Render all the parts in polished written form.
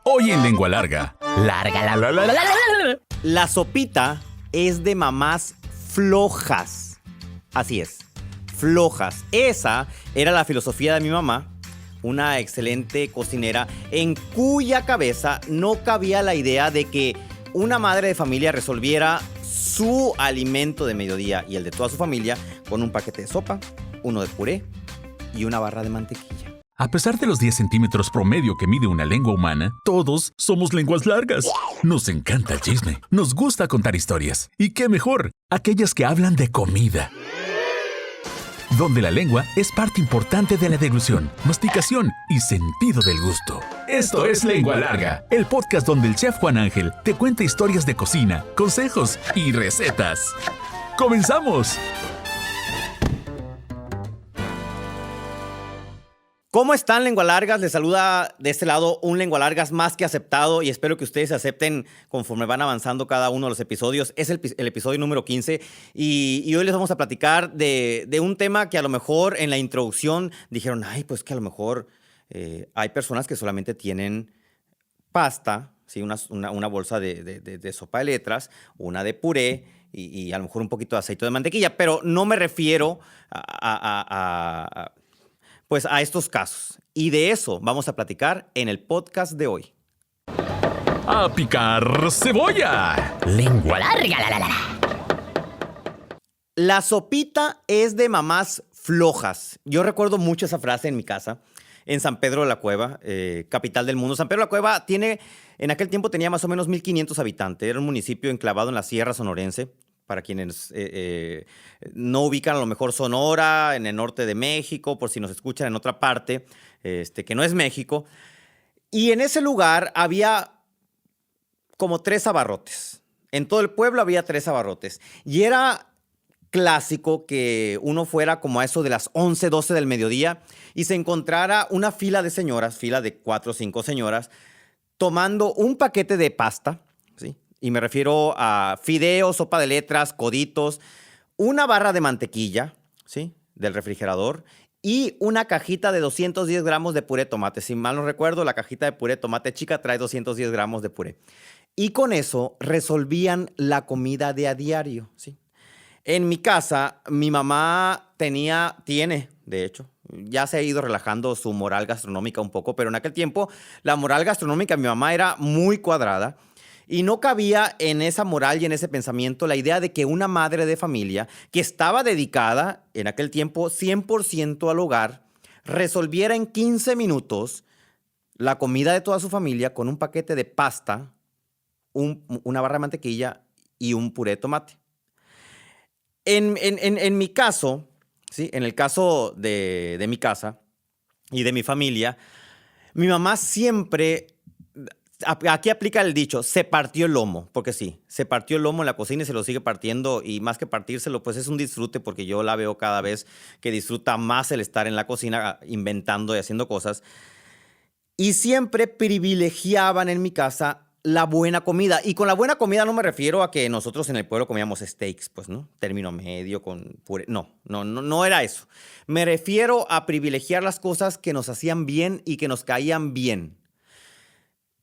Hoy en Lengua Larga. La sopita es de mamás flojas. Así es, flojas. Esa era la filosofía de mi mamá, una excelente cocinera en cuya cabeza no cabía la idea de que una madre de familia resolviera su alimento de mediodía y el de toda su familia con un paquete de sopa, uno de puré y una barra de mantequilla. A pesar de los 10 centímetros promedio que mide una lengua humana, todos somos lenguas largas. Nos encanta el chisme, nos gusta contar historias. Y qué mejor, aquellas que hablan de comida. Donde la lengua es parte importante de la deglución, masticación y sentido del gusto. Esto es Lengua Larga, el podcast donde el chef Juan Ángel te cuenta historias de cocina, consejos y recetas. ¡Comenzamos! ¿Cómo están, Lengua Largas? Les saluda de este lado un Lengua Largas más que aceptado y espero que ustedes se acepten conforme van avanzando cada uno de los episodios. Es el episodio número 15 y hoy les vamos a platicar de un tema que a lo mejor en la introducción dijeron, ay, pues que a lo mejor hay personas que solamente tienen pasta, ¿sí? una bolsa de sopa de letras, una de puré y a lo mejor un poquito de aceite de mantequilla, pero no me refiero pues a estos casos. Y de eso vamos a platicar en el podcast de hoy. ¡A picar cebolla! Lengua larga, La sopita es de mamás flojas. Yo recuerdo mucho esa frase en mi casa, en San Pedro de la Cueva, capital del mundo. San Pedro de la Cueva en aquel tiempo tenía más o menos 1,500 habitantes. Era un municipio enclavado en la Sierra Sonorense. Para quienes no ubican a lo mejor Sonora, en el norte de México, por si nos escuchan en otra parte, que no es México. Y en ese lugar había como 3 abarrotes. En todo el pueblo había 3 abarrotes. Y era clásico que uno fuera como a eso de las 11, 12 del mediodía y se encontrara una fila de señoras, fila de 4 o 5 señoras, tomando un paquete de pasta, ¿sí? Y me refiero a fideos, sopa de letras, coditos, una barra de mantequilla, ¿sí? Del refrigerador y una cajita de 210 gramos de puré de tomate. Si mal no recuerdo, la cajita de puré de tomate chica trae 210 gramos de puré. Y con eso resolvían la comida de a diario, ¿sí? En mi casa, mi mamá tiene, de hecho, ya se ha ido relajando su moral gastronómica un poco, pero en aquel tiempo la moral gastronómica de mi mamá era muy cuadrada. Y no cabía en esa moral y en ese pensamiento la idea de que una madre de familia que estaba dedicada en aquel tiempo 100% al hogar resolviera en 15 minutos la comida de toda su familia con un paquete de pasta, una barra de mantequilla y un puré de tomate. En mi caso, ¿sí? En el caso de mi casa y de mi familia, mi mamá siempre... Aquí aplica el dicho, se partió el lomo, porque sí, se partió el lomo en la cocina y se lo sigue partiendo y más que partírselo, pues es un disfrute porque yo la veo cada vez que disfruta más el estar en la cocina inventando y haciendo cosas. Y siempre privilegiaban en mi casa la buena comida. Y con la buena comida no me refiero a que nosotros en el pueblo comíamos steaks, pues, ¿no? Término medio con puré. No era eso. Me refiero a privilegiar las cosas que nos hacían bien y que nos caían bien.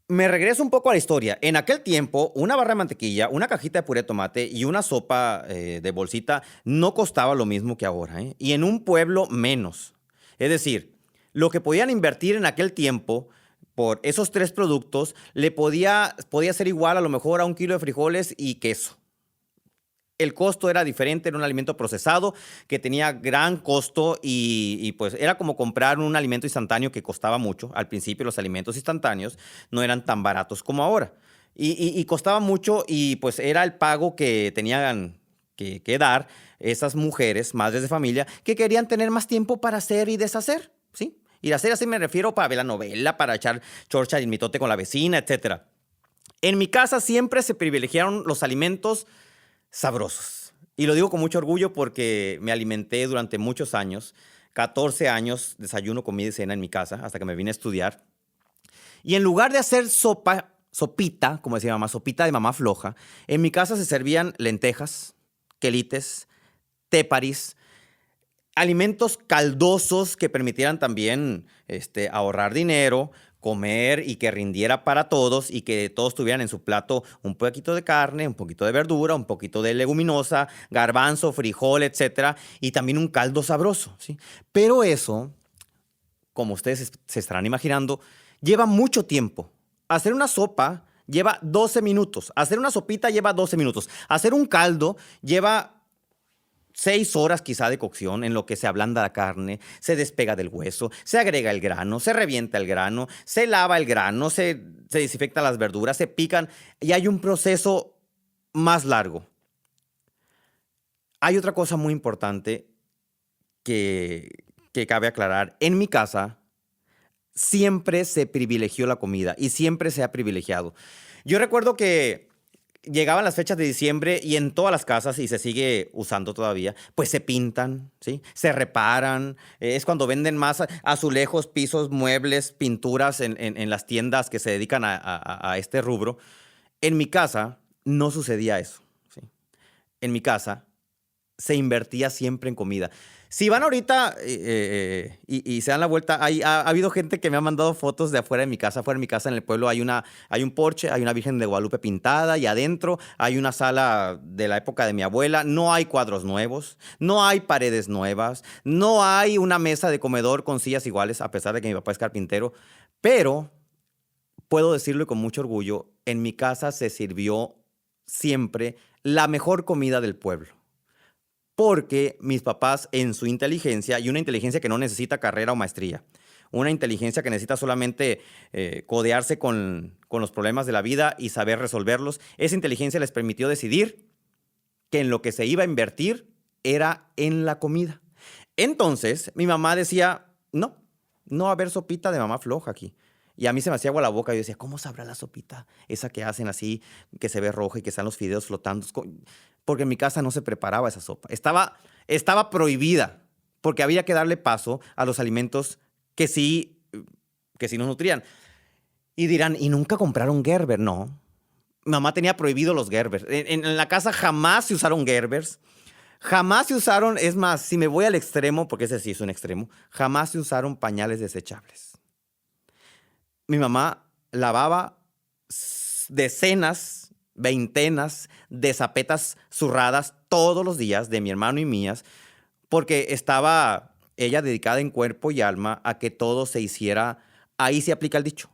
Me regreso un poco a la historia. En aquel tiempo, una barra de mantequilla, una cajita de puré de tomate y una sopa de bolsita no costaba lo mismo que ahora, ¿eh? Y en un pueblo menos. Es decir, lo que podían invertir en aquel tiempo por esos 3 productos podía ser igual a lo mejor a 1 kilo de frijoles y queso. El costo era diferente, era un alimento procesado que tenía gran costo y pues era como comprar un alimento instantáneo que costaba mucho. Al principio los alimentos instantáneos no eran tan baratos como ahora. Y costaba mucho y pues era el pago que tenían que dar esas mujeres, madres de familia, que querían tener más tiempo para hacer y deshacer, ¿sí? Y hacer así me refiero para ver la novela, para echar chorcha y mitote con la vecina, etc. En mi casa siempre se privilegiaron los alimentos sabrosos. Y lo digo con mucho orgullo porque me alimenté durante muchos años, 14 años, desayuno, comida y cena en mi casa, hasta que me vine a estudiar. Y en lugar de hacer sopita, como decía mamá, sopita de mamá floja, en mi casa se servían lentejas, quelites, téparis, alimentos caldosos que permitieran también ahorrar dinero, comer y que rindiera para todos y que todos tuvieran en su plato un poquito de carne, un poquito de verdura, un poquito de leguminosa, garbanzo, frijol, etcétera, y también un caldo sabroso, ¿sí? Pero eso, como ustedes se estarán imaginando, lleva mucho tiempo. Hacer una sopa lleva 12 minutos. Hacer una sopita lleva 12 minutos. Hacer un caldo lleva 6 horas quizá de cocción en lo que se ablanda la carne, se despega del hueso, se agrega el grano, se revienta el grano, se lava el grano, se desinfectan las verduras, se pican y hay un proceso más largo. Hay otra cosa muy importante que cabe aclarar. En mi casa siempre se privilegió la comida y siempre se ha privilegiado. Yo recuerdo que llegaban las fechas de diciembre y en todas las casas, y se sigue usando todavía, pues se pintan, ¿sí? Se reparan. Es cuando venden más azulejos, pisos, muebles, pinturas en las tiendas que se dedican a este rubro. En mi casa no sucedía eso, ¿sí? En mi casa se invertía siempre en comida. Si van ahorita y se dan la vuelta, ha habido gente que me ha mandado fotos de afuera de mi casa. Afuera de mi casa en el pueblo hay un porche, hay una Virgen de Guadalupe pintada y adentro hay una sala de la época de mi abuela. No hay cuadros nuevos, no hay paredes nuevas, no hay una mesa de comedor con sillas iguales, a pesar de que mi papá es carpintero. Pero puedo decirlo con mucho orgullo, en mi casa se sirvió siempre la mejor comida del pueblo. Porque mis papás, en su inteligencia, y una inteligencia que no necesita carrera o maestría, una inteligencia que necesita solamente codearse con los problemas de la vida y saber resolverlos, esa inteligencia les permitió decidir que en lo que se iba a invertir era en la comida. Entonces, mi mamá decía, no va a haber sopita de mamá floja aquí. Y a mí se me hacía agua la boca y yo decía, ¿cómo sabrá la sopita? Esa que hacen así, que se ve roja y que están los fideos flotando. Porque en mi casa no se preparaba esa sopa. Estaba prohibida, porque había que darle paso a los alimentos que sí nos nutrían. Y dirán, ¿y nunca compraron Gerber? No. Mamá tenía prohibido los Gerbers. En la casa jamás se usaron Gerbers. Jamás se usaron, es más, si me voy al extremo, porque ese sí es un extremo, jamás se usaron pañales desechables. Mi mamá lavaba decenas, veintenas de zapetas zurradas todos los días de mi hermano y mías, porque estaba ella dedicada en cuerpo y alma a que todo se hiciera, ahí se aplica el dicho,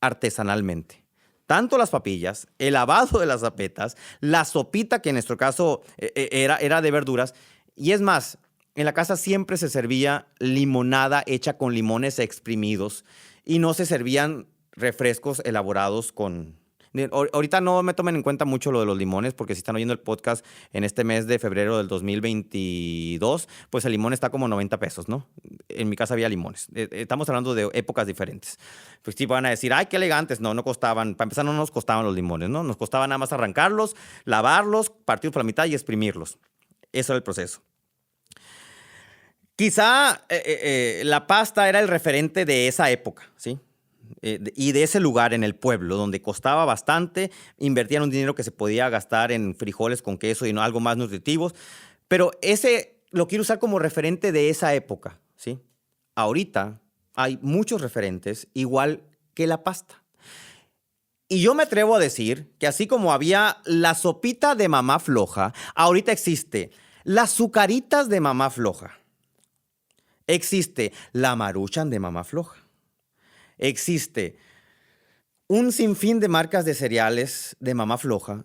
artesanalmente. Tanto las papillas, el lavado de las zapetas, la sopita, que en nuestro caso era de verduras, y es más, en la casa siempre se servía limonada hecha con limones exprimidos y no se servían refrescos elaborados con... Ahorita no me tomen en cuenta mucho lo de los limones, porque si están oyendo el podcast en este mes de febrero del 2022, pues el limón está como 90 pesos, ¿no? En mi casa había limones. Estamos hablando de épocas diferentes. Pues sí, van a decir, ¡ay, qué elegantes! No costaban, para empezar no nos costaban los limones, ¿no? Nos costaba nada más arrancarlos, lavarlos, partirlos por la mitad y exprimirlos. Eso era el proceso. Quizá la pasta era el referente de esa época, ¿sí? Y de ese lugar en el pueblo, donde costaba bastante, invertían un dinero que se podía gastar en frijoles con queso y no, algo más nutritivos, pero ese lo quiero usar como referente de esa época, ¿sí? Ahorita hay muchos referentes, igual que la pasta. Y yo me atrevo a decir que así como había la sopita de mamá floja, ahorita existe las Zucaritas de mamá floja. Existe la Maruchan de mamá floja. Existe un sinfín de marcas de cereales de mamá floja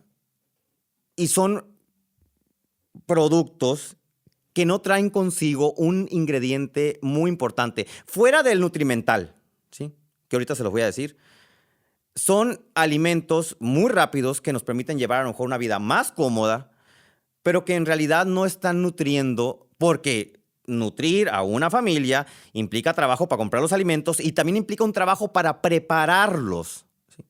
y son productos que no traen consigo un ingrediente muy importante, fuera del nutrimental, ¿sí? Que ahorita se los voy a decir. Son alimentos muy rápidos que nos permiten llevar a lo mejor una vida más cómoda, pero que en realidad no están nutriendo, porque nutrir a una familia implica trabajo para comprar los alimentos y también implica un trabajo para prepararlos, ¿sí?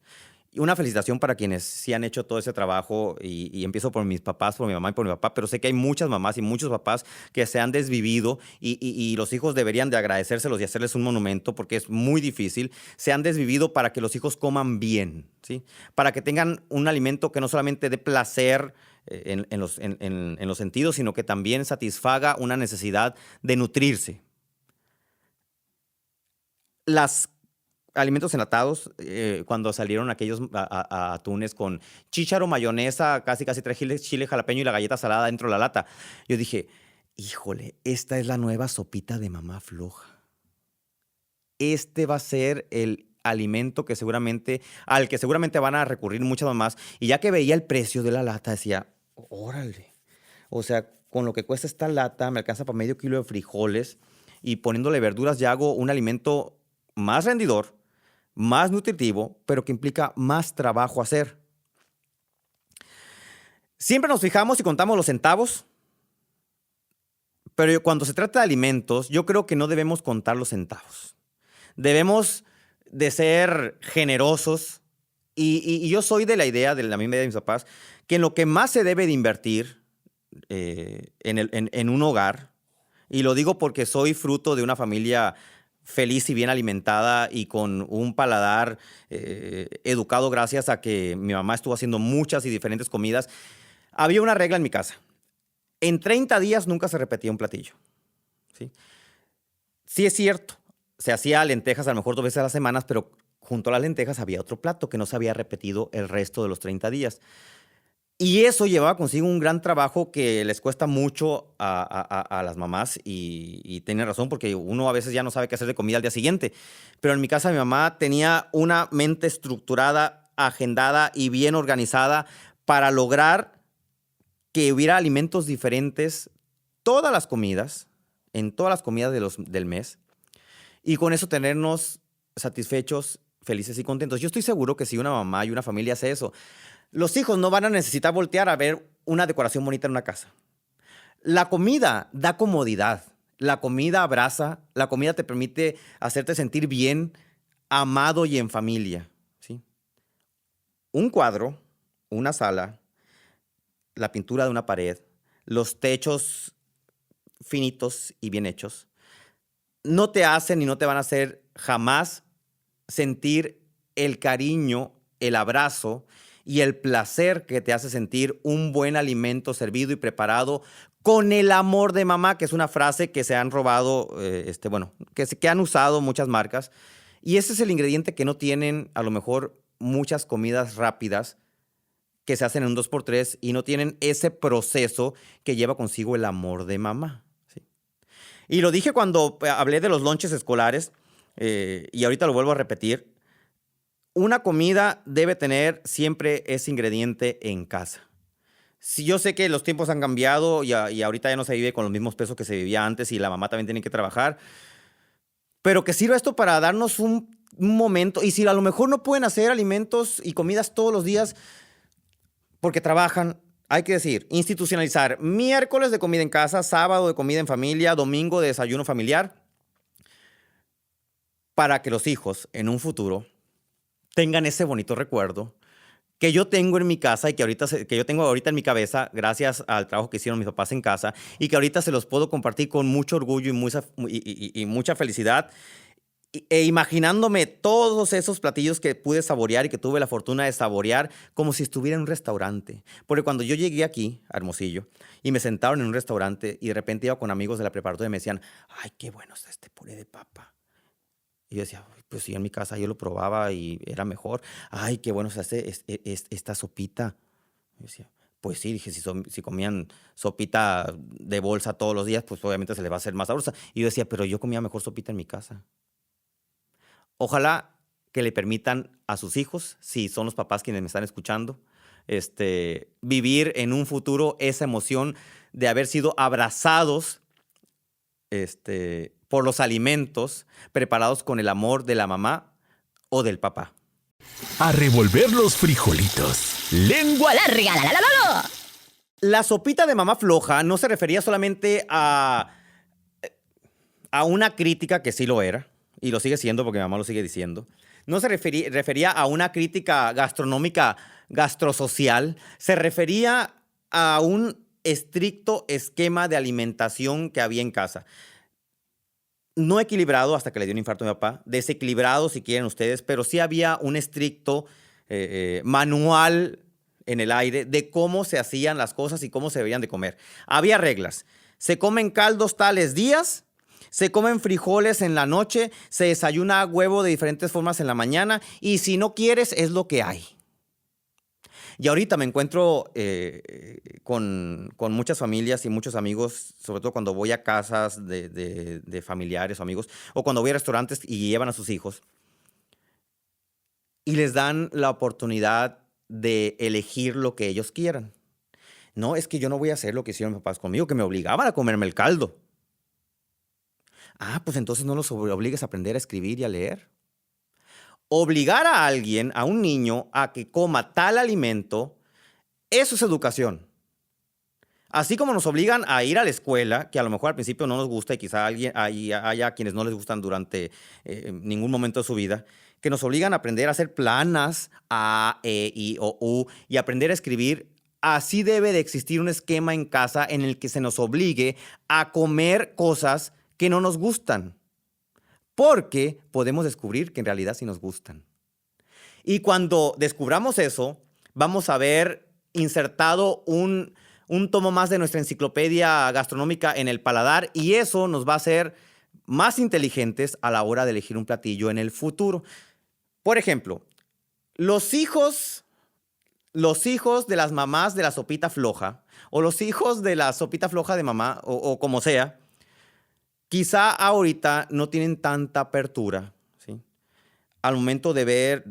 Y una felicitación para quienes sí han hecho todo ese trabajo, y empiezo por mis papás, por mi mamá y por mi papá, pero sé que hay muchas mamás y muchos papás que se han desvivido y los hijos deberían de agradecérselos y hacerles un monumento, porque es muy difícil. Se han desvivido para que los hijos coman bien, ¿sí? Para que tengan un alimento que no solamente dé placer en los sentidos, sino que también satisfaga una necesidad de nutrirse. alimentos enlatados, cuando salieron aquellos atunes con chícharo, mayonesa, casi trae chile jalapeño y la galleta salada dentro de la lata. Yo dije, híjole, esta es la nueva sopita de mamá floja. Este va a ser el alimento al que seguramente van a recurrir muchas mamás. Y ya que veía el precio de la lata, decía, órale. O sea, con lo que cuesta esta lata, me alcanza para medio kilo de frijoles y poniéndole verduras ya hago un alimento más rendidor, más nutritivo, pero que implica más trabajo hacer. Siempre nos fijamos y contamos los centavos, pero cuando se trata de alimentos, yo creo que no debemos contar los centavos. Debemos de ser generosos y yo soy de la idea, de la misma idea de mis papás, que en lo que más se debe de invertir en un hogar, y lo digo porque soy fruto de una familia feliz y bien alimentada y con un paladar educado gracias a que mi mamá estuvo haciendo muchas y diferentes comidas. Había una regla en mi casa. En 30 días nunca se repetía un platillo. ¿Sí? Sí es cierto, se hacía lentejas a lo mejor 2 veces a las semanas, pero junto a las lentejas había otro plato que no se había repetido el resto de los 30 días. Y eso llevaba consigo un gran trabajo que les cuesta mucho a las mamás y tienen razón porque uno a veces ya no sabe qué hacer de comida al día siguiente. Pero en mi casa mi mamá tenía una mente estructurada, agendada y bien organizada para lograr que hubiera alimentos diferentes todas las comidas, en todas las comidas del mes, y con eso tenernos satisfechos, felices y contentos. Yo estoy seguro que si una mamá y una familia hace eso, los hijos no van a necesitar voltear a ver una decoración bonita en una casa. La comida da comodidad, la comida abraza, la comida te permite hacerte sentir bien, amado y en familia, ¿sí? Un cuadro, una sala, la pintura de una pared, los techos finitos y bien hechos, no te hacen y no te van a hacer jamás sentir el cariño, el abrazo y el placer que te hace sentir un buen alimento servido y preparado con el amor de mamá, que es una frase que se han robado, que han usado muchas marcas. Y ese es el ingrediente que no tienen a lo mejor muchas comidas rápidas que se hacen en un 2x3 y no tienen ese proceso que lleva consigo el amor de mamá. ¿Sí? Y lo dije cuando hablé de los lonches escolares, y ahorita lo vuelvo a repetir. Una comida debe tener siempre ese ingrediente en casa. Si yo sé que los tiempos han cambiado y ahorita ya no se vive con los mismos pesos que se vivía antes y la mamá también tiene que trabajar, pero que sirva esto para darnos un momento. Y si a lo mejor no pueden hacer alimentos y comidas todos los días porque trabajan, hay que decir, institucionalizar miércoles de comida en casa, sábado de comida en familia, domingo de desayuno familiar, para que los hijos en un futuro tengan ese bonito recuerdo que yo tengo en mi casa y que yo tengo ahorita en mi cabeza gracias al trabajo que hicieron mis papás en casa y que ahorita se los puedo compartir con mucho orgullo y mucha felicidad e imaginándome todos esos platillos que pude saborear y que tuve la fortuna de saborear como si estuviera en un restaurante. Porque cuando yo llegué aquí, a Hermosillo, y me sentaron en un restaurante y de repente iba con amigos de la preparatoria y me decían, ¡ay, qué bueno está este puré de papa! Y yo decía, pues sí, en mi casa yo lo probaba y era mejor. Ay, qué bueno se hace esta sopita. Y decía, pues sí, dije, si comían sopita de bolsa todos los días, pues obviamente se les va a hacer más sabrosa. Y yo decía, pero yo comía mejor sopita en mi casa. Ojalá que le permitan a sus hijos, si son los papás quienes me están escuchando, vivir en un futuro esa emoción de haber sido abrazados por los alimentos preparados con el amor de la mamá o del papá. A revolver los frijolitos. ¡Lengua larga! ¡La! La sopita de mamá floja no se refería solamente a una crítica, que sí lo era, y lo sigue siendo porque mi mamá lo sigue diciendo. No se refería a una crítica gastronómica, gastrosocial. Se refería a un estricto esquema de alimentación que había en casa. No equilibrado hasta que le dio un infarto a mi papá, desequilibrado si quieren ustedes, pero sí había un estricto manual en el aire de cómo se hacían las cosas y cómo se debían de comer. Había reglas. Se comen caldos tales días Se comen frijoles en la noche, se desayuna huevo de diferentes formas en la mañana y si no quieres es lo que hay. Y ahorita me encuentro con muchas familias y muchos amigos, sobre todo cuando voy a casas de familiares o amigos, o cuando voy a restaurantes y llevan a sus hijos, y les dan la oportunidad de elegir lo que ellos quieran. No, es que yo no voy a hacer lo que hicieron mis papás conmigo, que me obligaban a comerme el caldo. Ah, pues entonces no los obligues a aprender a escribir y a leer. Obligar a alguien, a un niño, a que coma tal alimento, eso es educación. Así como nos obligan a ir a la escuela, que a lo mejor al principio no nos gusta y quizá haya quienes no les gustan durante ningún momento de su vida, que nos obligan a aprender a hacer planas, A, E, I, O, U, y aprender a escribir. Así debe de existir un esquema en casa en el que se nos obligue a comer cosas que no nos gustan, porque podemos descubrir que en realidad sí nos gustan. Y cuando descubramos eso, vamos a ver insertado un tomo más de nuestra enciclopedia gastronómica en el paladar y eso nos va a hacer más inteligentes a la hora de elegir un platillo en el futuro. Por ejemplo, los hijos de las mamás de la sopita floja o los hijos de la sopita floja de mamá o como sea, quizá ahorita no tienen tanta apertura, ¿sí? Al momento de ver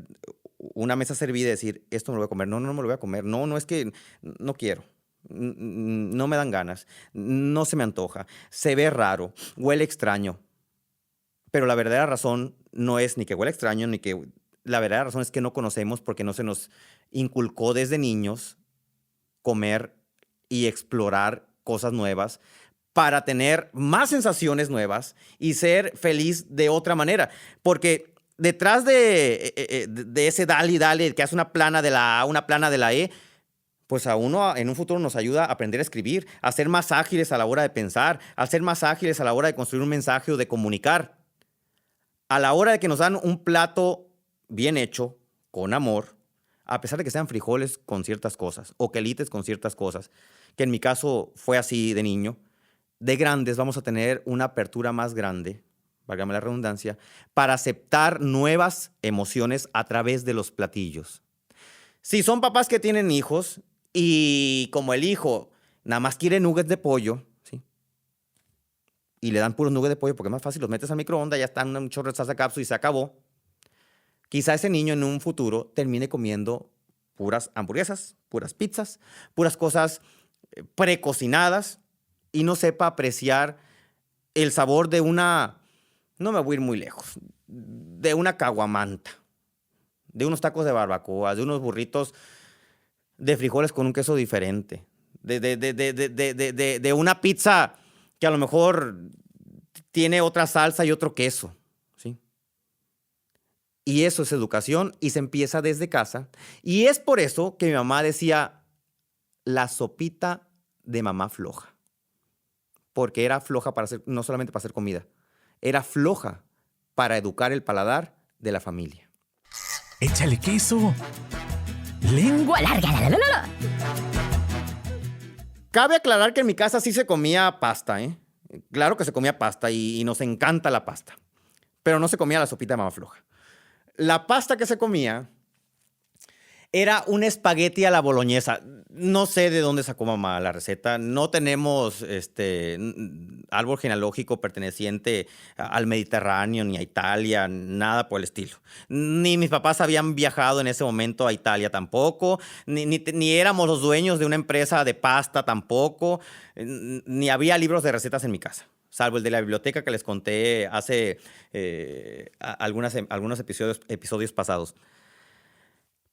una mesa servida y decir, esto me lo voy a comer, no me lo voy a comer, no es que no quiero, no me dan ganas, no se me antoja, se ve raro, huele extraño. Pero la verdadera razón no es ni que huele extraño, ni que la verdadera razón es que no conocemos porque no se nos inculcó desde niños comer y explorar cosas nuevas, para tener más sensaciones nuevas y ser feliz de otra manera. Porque detrás de ese dale y dale, que hace una plana de la A, una plana de la E, pues a uno en un futuro nos ayuda a aprender a escribir, a ser más ágiles a la hora de pensar, a ser más ágiles a la hora de construir un mensaje o de comunicar. A la hora de que nos dan un plato bien hecho, con amor, a pesar de que sean frijoles con ciertas cosas o quelites con ciertas cosas, que en mi caso fue así de niño, de grandes vamos a tener una apertura más grande, válgame la redundancia, para aceptar nuevas emociones a través de los platillos. Si son papás que tienen hijos y como el hijo nada más quiere nuggets de pollo, ¿sí? Y le dan puros nuggets de pollo porque es más fácil, los metes al microondas, ya están un chorro de salsa cápsula y se acabó. Quizá ese niño en un futuro termine comiendo puras hamburguesas, puras pizzas, puras cosas precocinadas, y no sepa apreciar el sabor de una, no me voy a ir muy lejos, de una caguamanta, de unos tacos de barbacoa, de unos burritos de frijoles con un queso diferente, de una pizza que a lo mejor tiene otra salsa y otro queso, ¿sí? Y eso es educación y se empieza desde casa. Y es por eso que mi mamá decía la sopita de mamá floja. Porque era floja para hacer, no solamente para hacer comida, era floja para educar el paladar de la familia. Échale queso. Lengua larga, la, la, la, la. Cabe aclarar que en mi casa sí se comía pasta, ¿eh? Claro que se comía pasta y nos encanta la pasta. Pero no se comía la sopita de mamá floja. La pasta que se comía era un espagueti a la boloñesa. No sé de dónde sacó mamá la receta. No tenemos árbol genealógico perteneciente al Mediterráneo, ni a Italia, nada por el estilo. Ni mis papás habían viajado en ese momento a Italia tampoco. Ni éramos los dueños de una empresa de pasta tampoco. Ni había libros de recetas en mi casa, salvo el de la biblioteca que les conté hace algunos episodios pasados.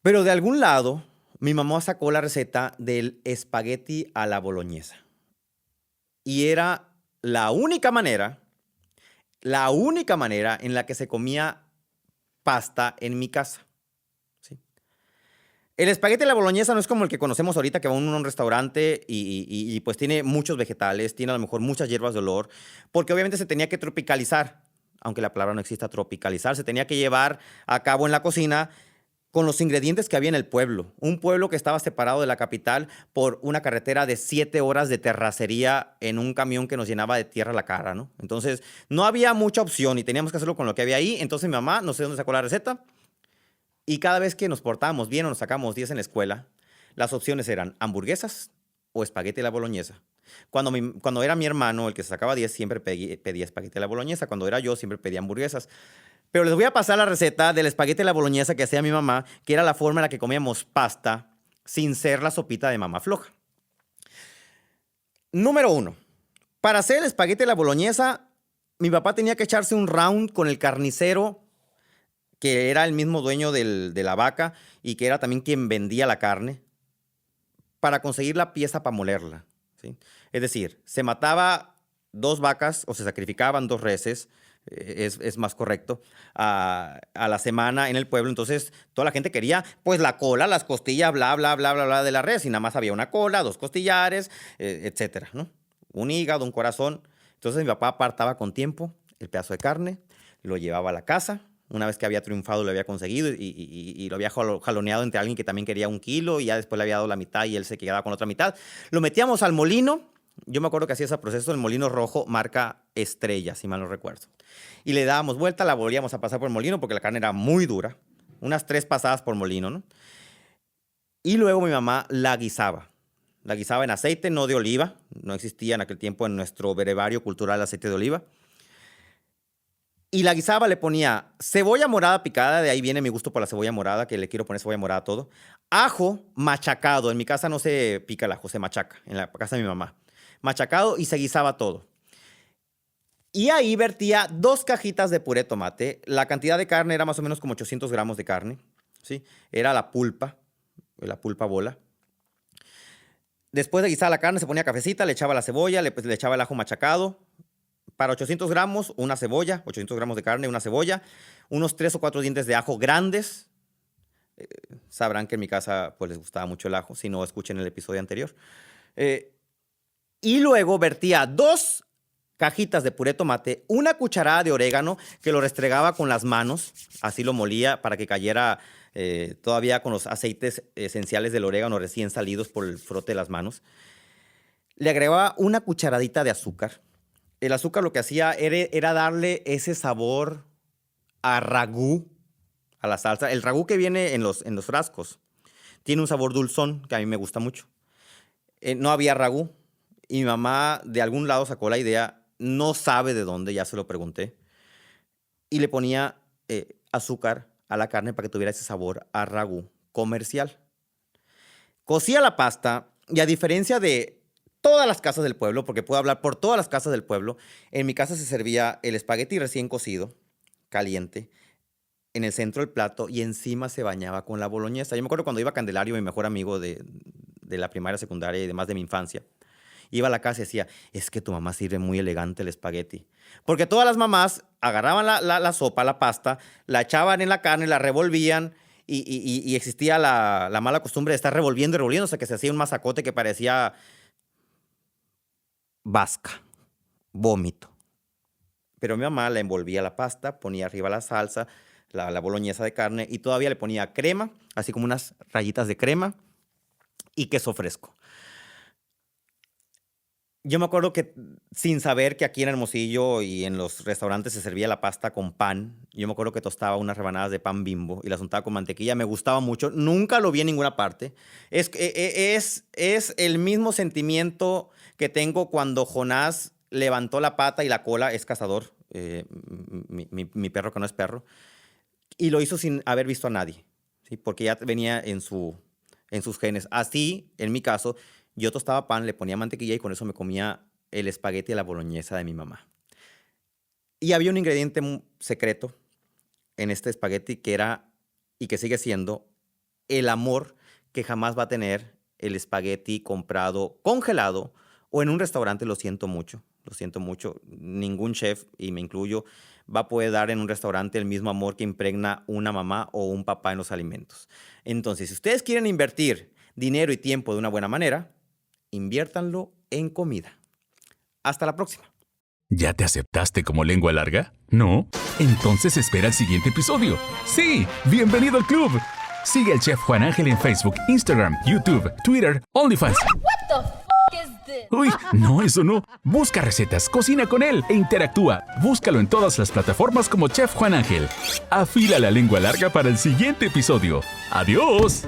Pero de algún lado, mi mamá sacó la receta del espagueti a la boloñesa. Y era la única manera en la que se comía pasta en mi casa. ¿Sí? El espagueti a la boloñesa no es como el que conocemos ahorita, que va a un restaurante y pues tiene muchos vegetales, tiene a lo mejor muchas hierbas de olor, porque obviamente se tenía que tropicalizar, aunque la palabra no exista, tropicalizar, se tenía que llevar a cabo en la cocina con los ingredientes que había en el pueblo. Un pueblo que estaba separado de la capital por una carretera de 7 horas de terracería en un camión que nos llenaba de tierra la cara, ¿no? Entonces, no había mucha opción y teníamos que hacerlo con lo que había ahí. Entonces, mi mamá, no sé dónde sacó la receta, y cada vez que nos portábamos bien o nos sacábamos 10 en la escuela, las opciones eran hamburguesas o espagueti a la boloñesa. Cuando era mi hermano, el que se sacaba 10, siempre pedía espagueti a la boloñesa. Cuando era yo, siempre pedía hamburguesas. Pero les voy a pasar la receta del espagueti a la boloñesa que hacía mi mamá, que era la forma en la que comíamos pasta sin ser la sopita de mamá floja. Número 1. Para hacer el espagueti a la boloñesa, mi papá tenía que echarse un round con el carnicero, que era el mismo dueño de la vaca y que era también quien vendía la carne, para conseguir la pieza para molerla, ¿sí? Es decir, se mataba 2 vacas o se sacrificaban 2 reses, es más correcto, a la semana en el pueblo. Entonces, toda la gente quería, pues, la cola, las costillas, bla, bla, bla, bla, bla, de la res. Y nada más había una cola, 2 costillares, etcétera, ¿no? Un hígado, un corazón. Entonces, mi papá apartaba con tiempo el pedazo de carne, lo llevaba a la casa. Una vez que había triunfado, lo había conseguido y lo había jaloneado entre alguien que también quería 1 kilo y ya después le había dado la mitad y él se quedaba con la otra mitad. Lo metíamos al molino. Yo me acuerdo que hacía ese proceso, el molino rojo, marca Estrella, si mal no recuerdo. Y le dábamos vuelta, la volvíamos a pasar por el molino porque la carne era muy dura. Unas 3 pasadas por molino, ¿no? Y luego mi mamá la guisaba. La guisaba en aceite, no de oliva. No existía en aquel tiempo en nuestro brevario cultural aceite de oliva. Y la guisaba, le ponía cebolla morada picada, de ahí viene mi gusto por la cebolla morada, que le quiero poner cebolla morada a todo. Ajo machacado, en mi casa no se pica el ajo, se machaca, en la casa de mi mamá. Machacado y se guisaba todo. Y ahí vertía 2 cajitas de puré de tomate. La cantidad de carne era más o menos como 800 gramos de carne, ¿sí? Era la pulpa bola. Después de guisar la carne se ponía cafecita, le echaba la cebolla, le echaba el ajo machacado. Para 800 gramos, una cebolla, 800 gramos de carne, una cebolla, unos 3 o 4 dientes de ajo grandes. Sabrán que en mi casa pues les gustaba mucho el ajo, si no, escuchen el episodio anterior. Y luego vertía 2 cajitas de puré de tomate, 1 cucharada de orégano que lo restregaba con las manos, así lo molía para que cayera todavía con los aceites esenciales del orégano recién salidos por el frote de las manos. Le agregaba 1 cucharadita de azúcar. El azúcar lo que hacía era darle ese sabor a ragú a la salsa. El ragú que viene en los frascos tiene un sabor dulzón que a mí me gusta mucho. No había ragú y mi mamá de algún lado sacó la idea, no sabe de dónde, ya se lo pregunté, y le ponía azúcar a la carne para que tuviera ese sabor a ragú comercial. Cocía la pasta y a diferencia de todas las casas del pueblo, porque puedo hablar por todas las casas del pueblo, en mi casa se servía el espagueti recién cocido, caliente, en el centro del plato y encima se bañaba con la boloñesa. Yo me acuerdo cuando iba a Candelario, mi mejor amigo de la primaria, secundaria y demás de mi infancia, iba a la casa y decía, es que tu mamá sirve muy elegante el espagueti. Porque todas las mamás agarraban la sopa, la pasta, la echaban en la carne, la revolvían y existía la mala costumbre de estar revolviendo y revolviendo hasta que se hacía un masacote que parecía vasca, vómito. Pero mi mamá la envolvía la pasta, ponía arriba la salsa, la boloñesa de carne y todavía le ponía crema, así como unas rayitas de crema y queso fresco. Yo me acuerdo que sin saber que aquí en Hermosillo y en los restaurantes se servía la pasta con pan, yo me acuerdo que tostaba unas rebanadas de pan Bimbo y las untaba con mantequilla. Me gustaba mucho. Nunca lo vi en ninguna parte. Es el mismo sentimiento que tengo cuando Jonás levantó la pata y la cola, es cazador, mi perro que no es perro, y lo hizo sin haber visto a nadie, ¿sí? Porque ya venía en sus genes. Así, en mi caso, yo tostaba pan, le ponía mantequilla y con eso me comía el espagueti a la boloñesa de mi mamá. Y había un ingrediente secreto en este espagueti que era, y que sigue siendo, el amor que jamás va a tener el espagueti comprado congelado o en un restaurante. Lo siento mucho. Ningún chef, y me incluyo, va a poder dar en un restaurante el mismo amor que impregna una mamá o un papá en los alimentos. Entonces, si ustedes quieren invertir dinero y tiempo de una buena manera, inviértanlo en comida. Hasta la próxima. ¿Ya te aceptaste como lengua larga? ¿No? Entonces espera el siguiente episodio. ¡Sí! ¡Bienvenido al club! Sigue al Chef Juan Ángel en Facebook, Instagram, YouTube, Twitter, OnlyFans. Uy, no, eso no. Busca recetas, cocina con él e interactúa. Búscalo en todas las plataformas como Chef Juan Ángel. Afila la lengua larga para el siguiente episodio. ¡Adiós!